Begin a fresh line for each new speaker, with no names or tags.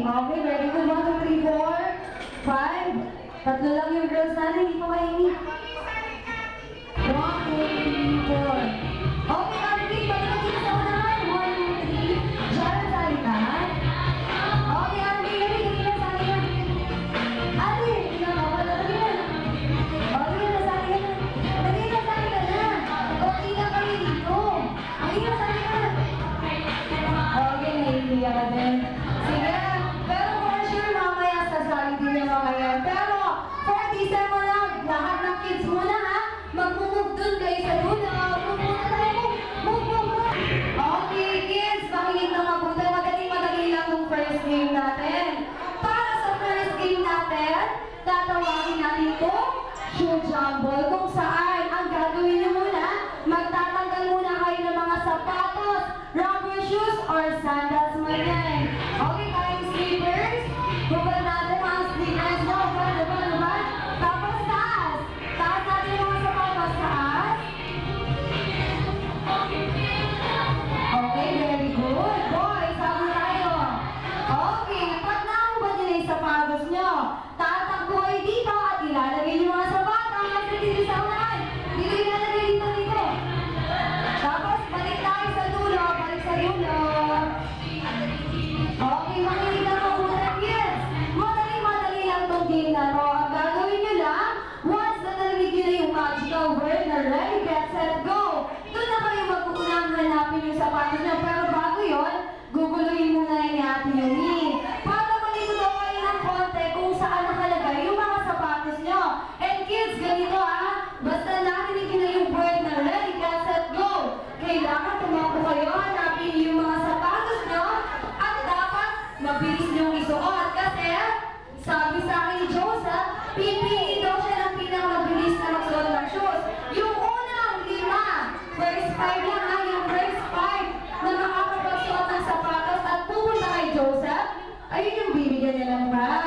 Okay, ready to 1, 2, 3, 4, 5. Tatlo lang yung girls natin, hindi ko kainin. 1, 2, 3, 4. Okay, Arvin, pagkat kita sa unahan. 1, 2, 3. Diyan, salita. Okay, Arvin, hindi na sa akin. Ate, hindi na ako. Lagi na. Okay, na sa akin. Lagi na sa akin na. Okay na kami dito. Lagi na sa akin. Okay, naiiyak ka din. Sige, pero for sure, mamaya sasali din yung mga yan. Pero, for December lang, lahat ng kids muna ha. Mag-move dun kayo sa dulo. Move muna tayo. Move. Okay, kids, makinig na mabuti. Madali lang yung first game natin. Para sa first game natin, tatawagin natin ito, shoe jumble. Kung saan, ang gagawin nyo muna, magtatanggal muna kayo ng mga sapatos, rubber shoes, or sandals man yan. Okay, kayong slippers. Bubal natin mga slippers mo. Bubal. Tapos taas. Taas natin yung mga sapatos. Taas. Okay, very good. Boys, sabi tayo. Okay, pag nakuha nyo na yung sapatos nyo, tatakbo kayo dito at ilalagay yung mga sapatos dito sa unahan. Dito ilalagay dito. Tapos, balik tayo sa dulo. Okay, makinig na mabuti, kids. Madali lang itong game na to. Ang gagawin nyo lang, once na narinig nyo na yung magical word na ready, get, set, go. Doon na kayo magpupunang hanapin yung sapatos nyo. Pero bago yun, guguluhin muna ni Ate Yumi. Para malito daw kayo ng konti kung saan nakalagay yung mga sapatos nyo. And kids, ganito basta narinig nyo na yung word na ready, get, set, go. Kailangan tumakbo kayo, hanapin yung mga sapatos nyo, at dapat mabilis nyo isuot. Kasi, sabi sa akin ni Joseph, pipili daw siya ng pinakamabilis na magsuot ng shoes. Yung unang 5, first 5 lang yung first 5 na makakapagsuot ng sapatos at pupunta kay Joseph, ayun yung bibigyan niya ng prize.